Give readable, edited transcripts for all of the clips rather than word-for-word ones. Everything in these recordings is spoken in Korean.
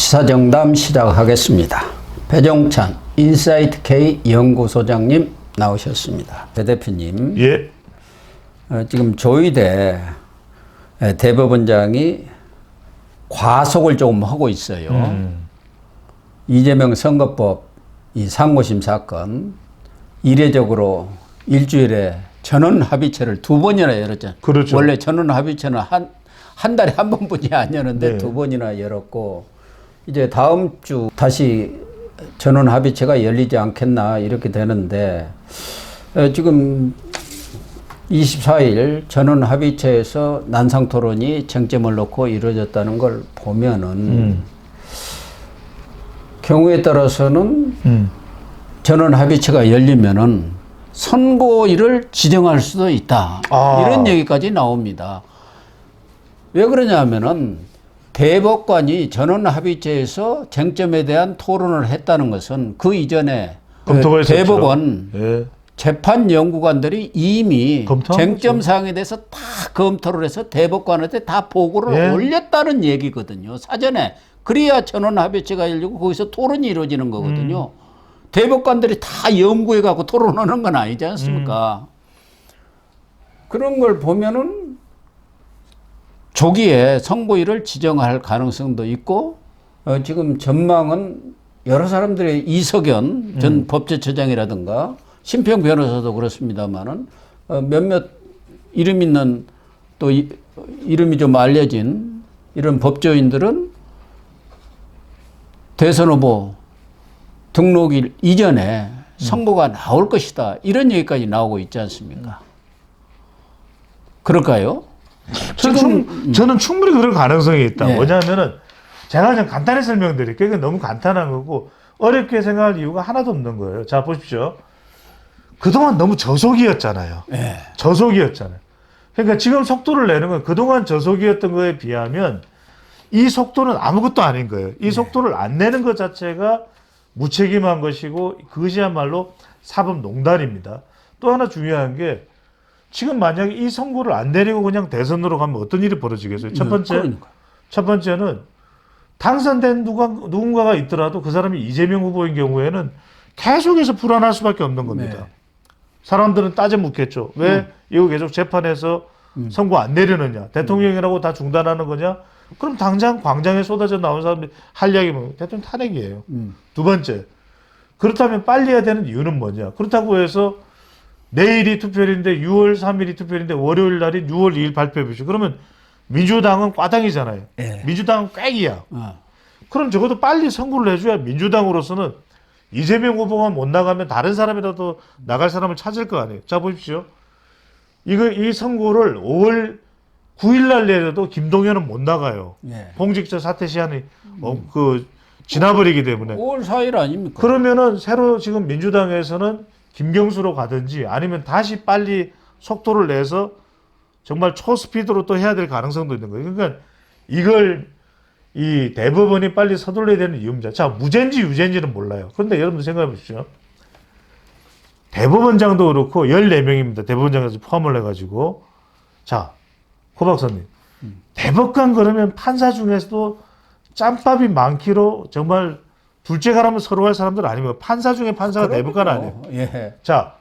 시사정담 시작하겠습니다. 배종찬 인사이트 K 연구소장님 나오셨습니다. 배 대표님, 예. 지금 조희대 대법원장이 과속을 조금 하고 있어요. 이재명 선거법 이 상고심 사건 이례적으로 일주일에 전원 합의체를 2번이나 열었잖아요. 그렇죠. 원래 전원 합의체는 한 달에 한 번뿐이 아니었는데 네. 2번이나 열었고, 이제 다음 주 다시 전원 합의체가 열리지 않겠나 이렇게 되는데, 지금 24일 전원 합의체에서 난상 토론이 쟁점을 놓고 이루어졌다는 걸 보면은 경우에 따라서는 전원 합의체가 열리면은 선고일을 지정할 수도 있다. 이런 얘기까지 나옵니다. 왜 그러냐면은 대법관이 전원 합의체에서 쟁점에 대한 토론을 했다는 것은 그 이전에 대법원 예. 재판 연구관들이 이미 쟁점 거죠. 사항에 대해서 다 검토를 해서 대법관한테 다 보고를 예. 올렸다는 얘기거든요. 사전에. 그래야 전원 합의체가 열리고 거기서 토론이 이루어지는 거거든요. 대법관들이 다 연구해 갖고 토론하는 건 아니지 않습니까? 그런 걸 보면은 조기에 선고일을 지정할 가능성도 있고, 지금 전망은 여러 사람들의 이석연 전 법제처장이라든가 심평 변호사도 그렇습니다만은 몇몇 이름 있는 또 이름이 좀 알려진 이런 법조인들은 대선 후보 등록일 이전에 선고가 나올 것이다, 이런 얘기까지 나오고 있지 않습니까? 그럴까요? 저는 충분히 그럴 가능성이 있다. 네. 뭐냐면은 제가 그냥 간단히 설명드릴게요. 이게 너무 간단한 거고 어렵게 생각할 이유가 하나도 없는 거예요. 자, 보십시오. 그동안 너무 저속이었잖아요. 네. 저속이었잖아요. 그러니까 지금 속도를 내는 건 그동안 저속이었던 거에 비하면 이 속도는 아무것도 아닌 거예요. 이 속도를 안 내는 것 자체가 무책임한 것이고 그것이야말로 사법농단입니다. 또 하나 중요한 게 지금 만약에 이 선고를 안 내리고 그냥 대선으로 가면 어떤 일이 벌어지겠어요? 첫 번째는 당선된 누군가가 있더라도 그 사람이 이재명 후보인 경우에는 계속해서 불안할 수밖에 없는 겁니다. 네. 사람들은 따져 묻겠죠. 왜 이거 계속 재판에서 선고 안 내리느냐? 대통령이라고 다 중단하는 거냐? 그럼 당장 광장에 쏟아져 나온 사람들이 할 이야기 뭐 대통령 탄핵이에요. 두 번째, 그렇다면 빨리 해야 되는 이유는 뭐냐? 그렇다고 해서 내일이 투표일인데 6월 3일이 투표일인데 월요일 날이 6월 2일 발표해보시죠. 그러면 민주당은 과당이잖아요. 네. 민주당은 꽥이야. 그럼 적어도 빨리 선고를 해줘야 민주당으로서는 이재명 후보가 못 나가면 다른 사람이라도 나갈 사람을 찾을 거 아니에요. 자, 보십시오. 이 선고를 5월 9일 날 내려도 김동연은 못 나가요. 네. 공직자 사퇴 시한이 지나버리기 때문에. 5월 4일 아닙니까? 그러면은 새로 지금 민주당에서는 김경수로 가든지 아니면 다시 빨리 속도를 내서 정말 초스피드로 또 해야 될 가능성도 있는 거예요. 그러니까 이걸 이 대법원이 빨리 서둘러야 되는 이유입니다. 자, 무죄인지 유죄인지는 몰라요. 그런데 여러분들 생각해 보십시오. 대법원장도 그렇고 14명입니다. 대법원장에서 포함을 해가지고. 자, 고 박사님. 대법관 그러면 판사 중에서도 짬밥이 많기로 정말 둘째 가라면 서로 할 사람들 아니면 판사 중에 판사가 대법관 아니에요. 예. 자,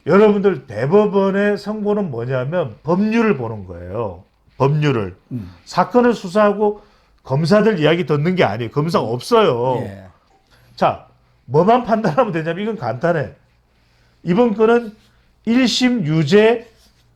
여러분들 대법원의 선고는 뭐냐면 법률을 보는 거예요. 법률을. 사건을 수사하고 검사들 이야기 듣는 게 아니에요. 검사가 없어요. 예. 자, 뭐만 판단하면 되냐면 이건 간단해. 이번 건은 1심 유죄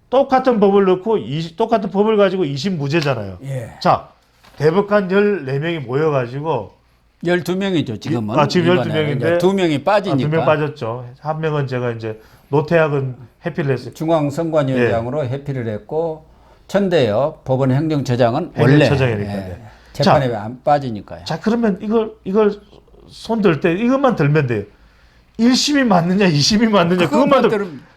똑같은 법을 넣고 똑같은 법을 가지고 2심 무죄잖아요. 예. 자, 대법관 14명이 모여가지고 12명이죠, 지금은. 지금 이번에 12명인데 2명이 빠지니까. 2명 빠졌죠. 한 명은 제가 이제 노태학은 회피를 했어요. 중앙선관위원장으로 회피를 했고, 천대엽 법원 행정처장은 원래 행정처장이니까요. 재판에 왜 안 빠지니까요. 자, 그러면 이걸 손 들 때 이것만 들면 돼요. 1심이 맞느냐, 2심이 맞느냐, 그것만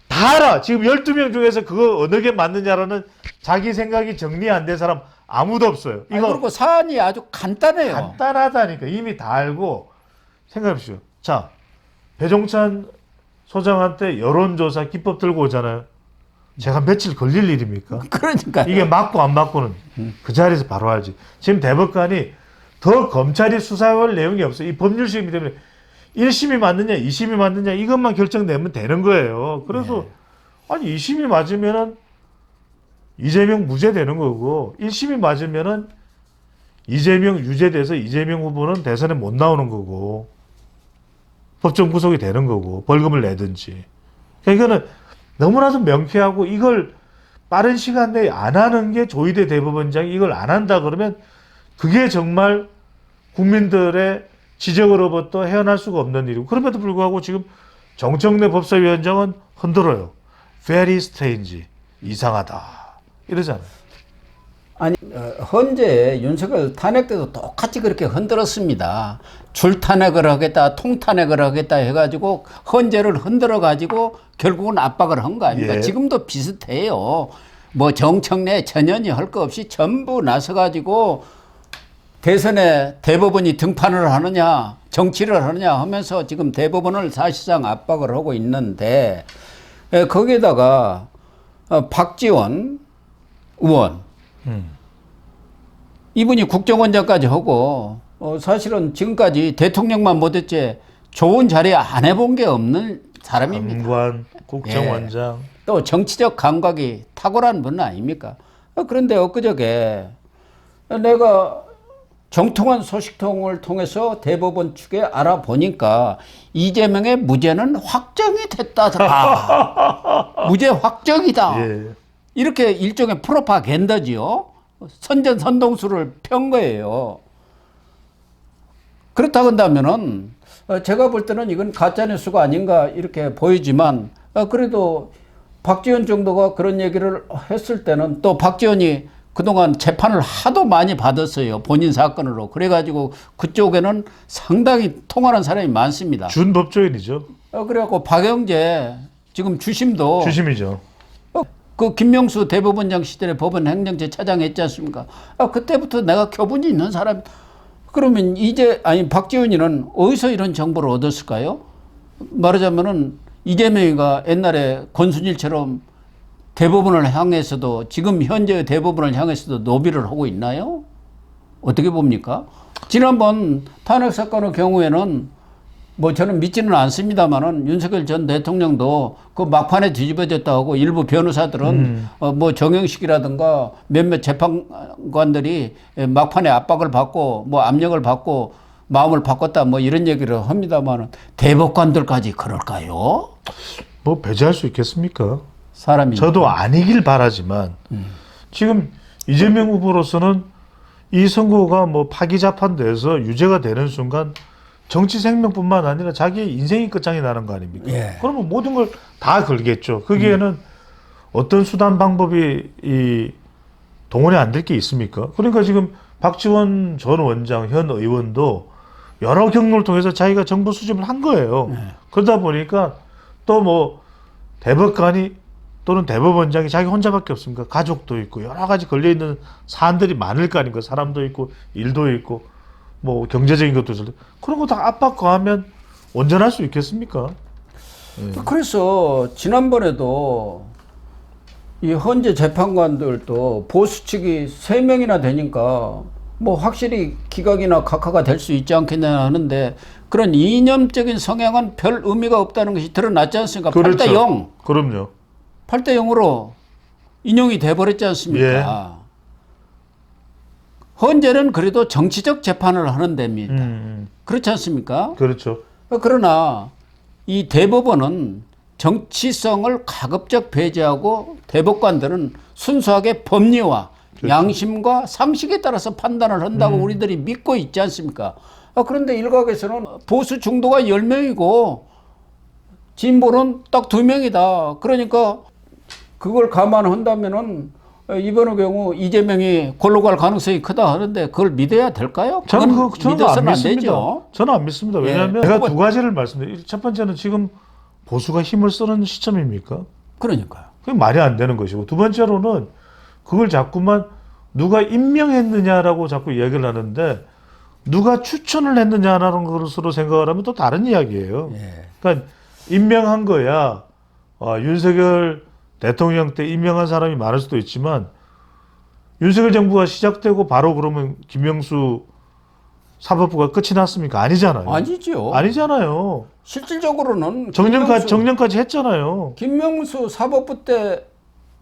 다 알아. 지금 12명 중에서 그거 어느 게 맞느냐라는 자기 생각이 정리 안 된 사람 아무도 없어요. 이거 그리고 사안이 아주 간단해요. 간단하다니까. 이미 다 알고. 생각해 보십시오. 자, 배종찬 소장한테 여론조사 기법 들고 오잖아요. 제가 며칠 걸릴 일입니까? 그러니까 이게 맞고 안 맞고는 그 자리에서 바로 알지. 지금 대법관이 더 검찰이 수사할 내용이 없어요. 이 법률 시험 때문에 1심이 맞느냐 2심이 맞느냐 이것만 결정되면 되는 거예요. 그래서 아니 2심이 맞으면은 이재명 무죄 되는 거고 1심이 맞으면은 이재명 유죄돼서 이재명 후보는 대선에 못 나오는 거고 법정 구속이 되는 거고 벌금을 내든지. 그러니까 이거는 너무나도 명쾌하고 이걸 빠른 시간 내에 안 하는 게 조희대 대법원장이 이걸 안 한다 그러면 그게 정말 국민들의 지적으로부터 헤어날 수가 없는 일이고 그럼에도 불구하고 지금 정청래 법사위원장은 흔들어요. Very strange. 이상하다. 이러잖아요. 아니 헌재 윤석열 탄핵 때도 똑같이 그렇게 흔들었습니다. 줄 탄핵을 하겠다, 통 탄핵을 하겠다 해가지고 헌재를 흔들어 가지고 결국은 압박을 한 거 아닙니까? 예. 지금도 비슷해요. 뭐 정청래 전현희 할 거 없이 전부 나서 가지고 대선에 대법원이 등판을 하느냐, 정치를 하느냐 하면서 지금 대법원을 사실상 압박을 하고 있는데 거기에다가 박지원 의원 이분이 국정원장까지 하고 사실은 지금까지 대통령만 못했지 좋은 자리 안 해본 게 없는 사람입니다. 장관, 국정원장. 또 정치적 감각이 탁월한 분 아닙니까? 그런데 엊그저께 내가 정통한 소식통을 통해서 대법원 측에 알아보니까 이재명의 무죄는 확정이 됐다더라. 무죄 확정이다. 예. 이렇게 일종의 프로파간다지요. 선전선동수를 편 거예요. 그렇다고 한다면은 제가 볼 때는 이건 가짜뉴스가 아닌가 이렇게 보이지만 그래도 박지원 정도가 그런 얘기를 했을 때는 또 박지원이 그동안 재판을 하도 많이 받았어요. 본인 사건으로. 그래가지고 그쪽에는 상당히 통하는 사람이 많습니다. 준법조인이죠. 그래갖고 박영재 지금 주심도 주심이죠. 그 김명수 대법원장 시절에 법원 행정처 차장 했지 않습니까? 그때부터 내가 교분이 있는 사람. 그러면 박지원이는 어디서 이런 정보를 얻었을까요? 말하자면은 이재명이가 옛날에 권순일처럼 대법원을 향해서도 지금 현재의 대법원을 향해서도 노비를 하고 있나요? 어떻게 봅니까? 지난번 탄핵 사건의 경우에는 뭐 저는 믿지는 않습니다만은 윤석열 전 대통령도 그 막판에 뒤집어졌다 하고 일부 변호사들은 뭐 정영식이라든가 몇몇 재판관들이 막판에 압박을 받고 뭐 압력을 받고 마음을 바꿨다 뭐 이런 얘기를 합니다만은 대법관들까지 그럴까요? 뭐 배제할 수 있겠습니까? 사람이 저도 아니길 바라지만 지금 이재명 후보로서는 이 선거가 뭐 파기자판돼서 유죄가 되는 순간 정치 생명뿐만 아니라 자기의 인생이 끝장이 나는 거 아닙니까? 예. 그러면 모든 걸 다 걸겠죠. 거기에는 어떤 수단 방법이 이 동원이 안 될 게 있습니까? 그러니까 지금 박지원 전 원장 현 의원도 여러 경로를 통해서 자기가 정보 수집을 한 거예요. 그러다 보니까 또 뭐 대법관이 또는 대법원장이 자기 혼자밖에 없습니까? 가족도 있고 여러 가지 걸려있는 사안들이 많을 거 아닙니까? 사람도 있고 일도 있고 뭐 경제적인 것도 있을 때 그런 거 다 압박 가하면 온전할 수 있겠습니까? 그래서 지난번에도 이 헌재 재판관들도 보수 측이 3명이나 되니까 뭐 확실히 기각이나 각하가 될 수 있지 않겠냐 하는데 그런 이념적인 성향은 별 의미가 없다는 것이 드러났지 않습니까? 그렇죠. 8대 0. 그럼요. 8대 0으로 인용이 돼버렸지 않습니까? 헌재는 그래도 정치적 재판을 하는 데입니다. 그렇지 않습니까? 그렇죠. 그러나 이 대법원은 정치성을 가급적 배제하고 대법관들은 순수하게 법리와 그렇죠. 양심과 상식에 따라서 판단을 한다고 우리들이 믿고 있지 않습니까? 그런데 일각에서는 보수 중도가 10명이고 진보는 딱 2명이다. 그러니까 그걸 감안한다면은 이번의 경우 이재명이 골로 갈 가능성이 크다 하는데 그걸 믿어야 될까요? 저는 믿어서는 안 안 믿습니다. 되죠. 저는 안 믿습니다. 왜냐하면 제가 두 가지를 말씀드려요. 첫 번째는 지금 보수가 힘을 쓰는 시점입니까? 그러니까요. 그게 말이 안 되는 것이고 두 번째로는 그걸 자꾸만 누가 임명했느냐라고 자꾸 이야기를 하는데 누가 추천을 했느냐라는 것으로 생각을 하면 또 다른 이야기예요. 그러니까 임명한 거야. 윤석열 대통령 때 임명한 사람이 많을 수도 있지만 윤석열 정부가 시작되고 바로 그러면 김명수 사법부가 끝이 났습니까? 아니잖아요. 아니죠. 아니잖아요. 실질적으로는 정년까지 했잖아요. 김명수 사법부 때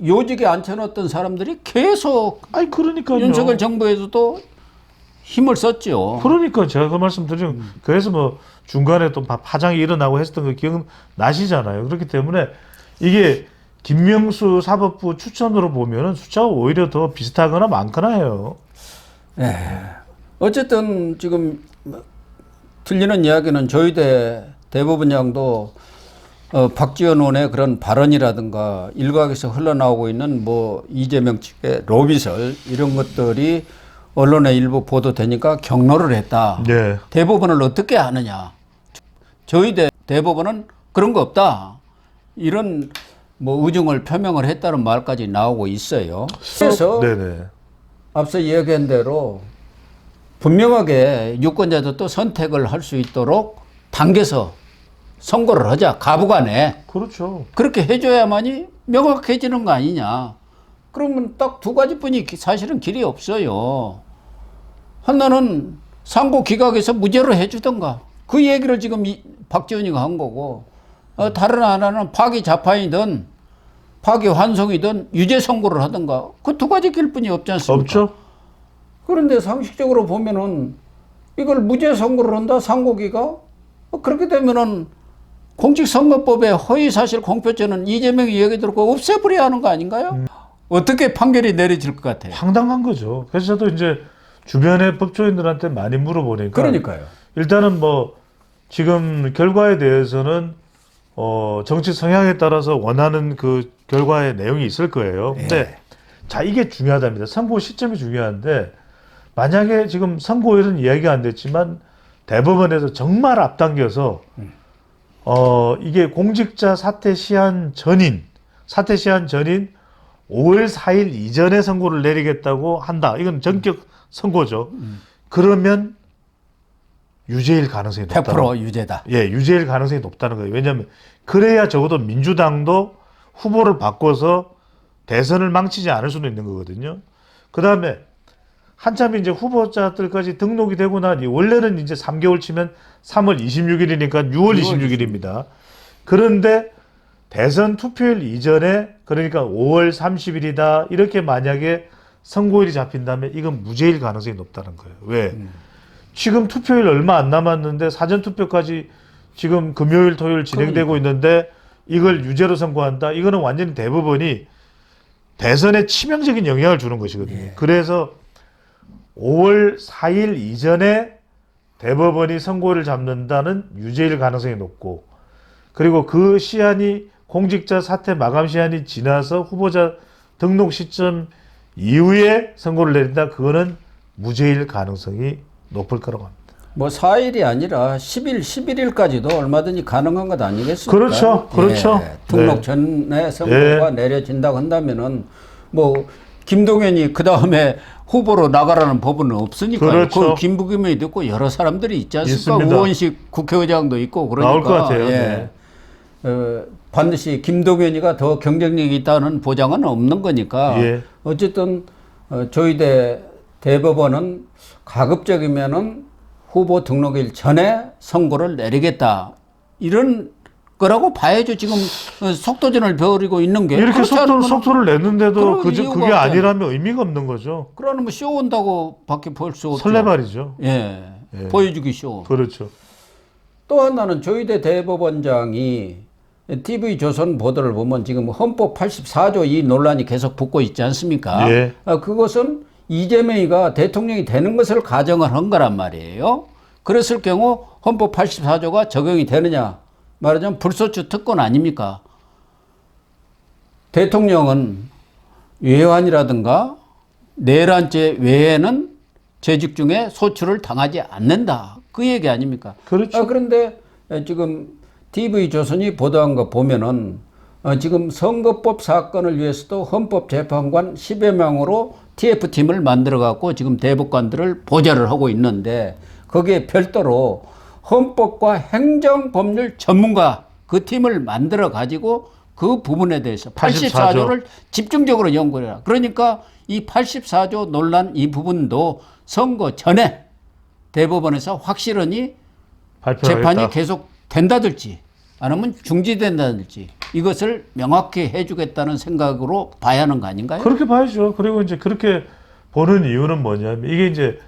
요직에 앉혀놨던 사람들이 계속 아니 그러니까요. 윤석열 정부에서도 힘을 썼죠. 그러니까 제가 그 말씀 드리는 그래서 뭐 중간에 또 파장이 일어나고 했었던 거 기억나시잖아요. 그렇기 때문에 이게 김명수 사법부 추천으로 보면은 숫자가 오히려 더 비슷하거나 많거나 해요. 어쨌든 지금 들리는 이야기는 조희대 대법원장도 박지원 의원의 그런 발언이라든가 일각에서 흘러나오고 있는 뭐 이재명 측의 로비설 이런 것들이 언론에 일부 보도되니까 경로를 했다. 네. 대법원을 어떻게 하느냐. 조희대 대법원은 그런 거 없다. 이런 뭐 의중을 표명을 했다는 말까지 나오고 있어요. 그래서 네네. 앞서 이야기한 대로 분명하게 유권자들도 선택을 할 수 있도록 당겨서 선고를 하자. 가부간에. 그렇죠. 그렇게 해줘야만이 명확해지는 거 아니냐. 그러면 딱 두 가지뿐이 사실은 길이 없어요. 하나는 상고 기각에서 무죄로 해주던가. 그 얘기를 지금 박지원이가 한 거고. 다른 하나는 파기 자판이든 파기 환송이든 유죄 선고를 하던가. 그 두 가지 길뿐이 없지 않습니까? 없죠. 그런데 상식적으로 보면은 이걸 무죄 선고를 한다 상고기가 그렇게 되면은 공직선거법의 허위사실 공표죄는 이재명이 얘기 들고 없애버려야 하는 거 아닌가요? 어떻게 판결이 내려질 것 같아요? 황당한 거죠. 그래서 저도 이제 주변의 법조인들한테 많이 물어보니까 그러니까요. 일단은 뭐 지금 결과에 대해서는 정치 성향에 따라서 원하는 그 결과의 내용이 있을 거예요. 근데 자 이게 중요하답니다. 선고 시점이 중요한데 만약에 지금 선고일은 이야기가 안 됐지만 대법원에서 정말 앞당겨서 이게 공직자 사퇴 시한 전인 5월 4일 이전에 선고를 내리겠다고 한다. 이건 전격 선고죠. 그러면 유죄일 가능성이 높다. 100% 유죄다. 예, 유죄일 가능성이 높다는 거예요. 왜냐하면 그래야 적어도 민주당도 후보를 바꿔서 대선을 망치지 않을 수도 있는 거거든요. 그 다음에 한참 이제 후보자들까지 등록이 되고 나니 원래는 이제 3개월 치면 3월 26일이니까 6월 26일입니다. 그런데 대선 투표일 이전에 그러니까 5월 30일이다 이렇게 만약에 선고일이 잡힌다면 이건 무죄일 가능성이 높다는 거예요. 왜? 지금 투표일 얼마 안 남았는데 사전투표까지 지금 금요일 토요일 진행되고 있는데 이걸 유죄로 선고한다. 이거는 완전히 대법원이 대선에 치명적인 영향을 주는 것이거든요. 그래서 5월 4일 이전에 대법원이 선고를 잡는다는 유죄일 가능성이 높고 그리고 그 시한이 공직자 사퇴 마감 시한이 지나서 후보자 등록 시점 이후에 선고를 내린다. 그거는 무죄일 가능성이 높을 거라고 합니다. 뭐 4일이 아니라 10일, 11일까지도 얼마든지 가능한 것 아니겠습니까? 그렇죠. 그렇죠. 등록 네. 전에 선고가 내려진다고 한다면은 뭐 김동연이 그 다음에 후보로 나가라는 법은 없으니까요. 그렇죠. 그 김부겸이 있고 여러 사람들이 있지 않습니까? 있습니다. 우원식 국회의장도 있고 그러니까 나올 것 같아요. 네. 반드시 김동연이가 더 경쟁력이 있다는 보장은 없는 거니까 어쨌든 조희대 대법원은 가급적이면은 후보 등록일 전에 선고를 내리겠다 이런 거라고 봐야죠. 지금 속도전을 벌이고 있는 게 이렇게 그렇지 않으면 속도를 냈는데도 그런 이유가 그게 아니라면 의미가 없는 거죠. 그러면 뭐 쇼온다고 밖에 볼 수 없죠. 설레발이죠. 보여주기 쇼. 그렇죠. 또 하나는 조희대 대법원장이 TV조선 보도를 보면 지금 헌법 84조 이 논란이 계속 붙고 있지 않습니까? 그것은 이재명이가 대통령이 되는 것을 가정을 한 거란 말이에요. 그랬을 경우 헌법 84조가 적용이 되느냐? 말하자면 불소추 특권 아닙니까? 대통령은 외환이라든가 내란죄 외에는 재직 중에 소추를 당하지 않는다. 그 얘기 아닙니까? 그렇죠. 그런데 지금 TV조선이 보도한 거 보면은 지금 선거법 사건을 위해서도 헌법재판관 10여 명으로 TF팀을 만들어 갖고 지금 대법관들을 보좌를 하고 있는데 거기에 별도로 헌법과 행정법률 전문가 그 팀을 만들어 가지고 그 부분에 대해서 84조를 집중적으로 연구를 해라. 그러니까 이 84조 논란 이 부분도 선거 전에 대법원에서 확실하니 발표하겠다. 재판이 계속 된다든지 아니면 중지된다든지 이것을 명확히 해주겠다는 생각으로 봐야 하는 거 아닌가요? 그렇게 봐야죠. 그리고 이제 그렇게 보는 이유는 뭐냐면 이게 이제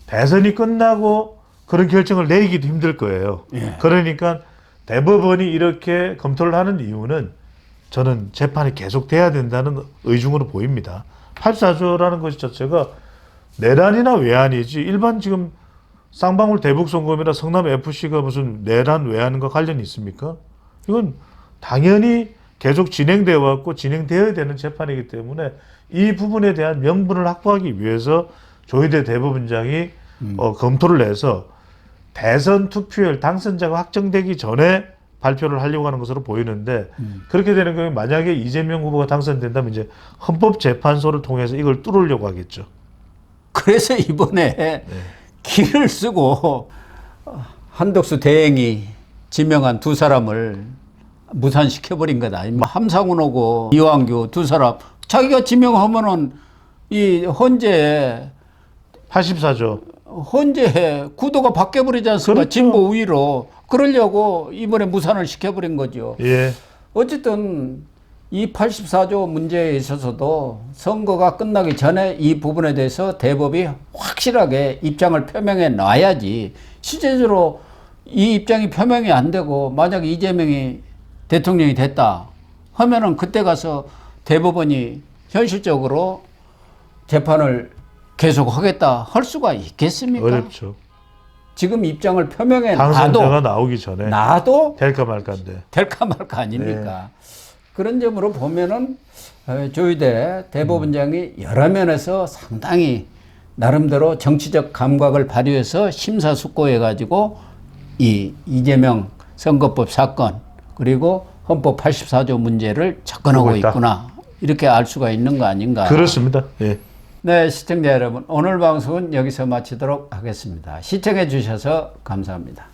대선이 끝나고 그런 결정을 내기도 힘들 거예요. 예. 그러니까 대법원이 이렇게 검토를 하는 이유는 저는 재판이 계속돼야 된다는 의중으로 보입니다. 84조라는 것 자체가 내란이나 외환이지 일반 지금 쌍방울 대북송금이나 성남 FC가 무슨 내란 외환과 관련이 있습니까? 이건 당연히 계속 진행되어 왔고 진행되어야 되는 재판이기 때문에 이 부분에 대한 명분을 확보하기 위해서 조희대 대법원장이 검토를 해서 대선 투표율 당선자가 확정되기 전에 발표를 하려고 하는 것으로 보이는데 그렇게 되는 경우에 만약에 이재명 후보가 당선된다면 이제 헌법재판소를 통해서 이걸 뚫으려고 하겠죠. 그래서 이번에 기를 쓰고 한덕수 대행이 지명한 두 사람을 무산시켜버린 거다. 함상훈하고 이완규 두 사람 자기가 지명하면은 이 헌재 84조. 구도가 바뀌어버리지 않습니까? 그렇죠. 진보 우위로. 그러려고 이번에 무산을 시켜버린 거죠. 예. 어쨌든 이 84조 문제에 있어서도 선거가 끝나기 전에 이 부분에 대해서 대법이 확실하게 입장을 표명해 놔야지 실제적으로 이 입장이 표명이 안 되고 만약 이재명이 대통령이 됐다 하면은 그때 가서 대법원이 현실적으로 재판을 계속하겠다 할 수가 있겠습니까? 어렵죠. 지금 입장을 표명해 당선자가 놔도 나오기 전에 될까 말까인데. 될까 말까 아닙니까? 그런 점으로 보면은 조희대 대법원장이 여러 면에서 상당히 나름대로 정치적 감각을 발휘해서 심사숙고해가지고 이 이재명 선거법 사건 그리고 헌법 84조 문제를 접근하고 있구나 이렇게 알 수가 있는 거 아닌가? 그렇습니다. 예. 네, 시청자 여러분 오늘 방송은 여기서 마치도록 하겠습니다. 시청해 주셔서 감사합니다.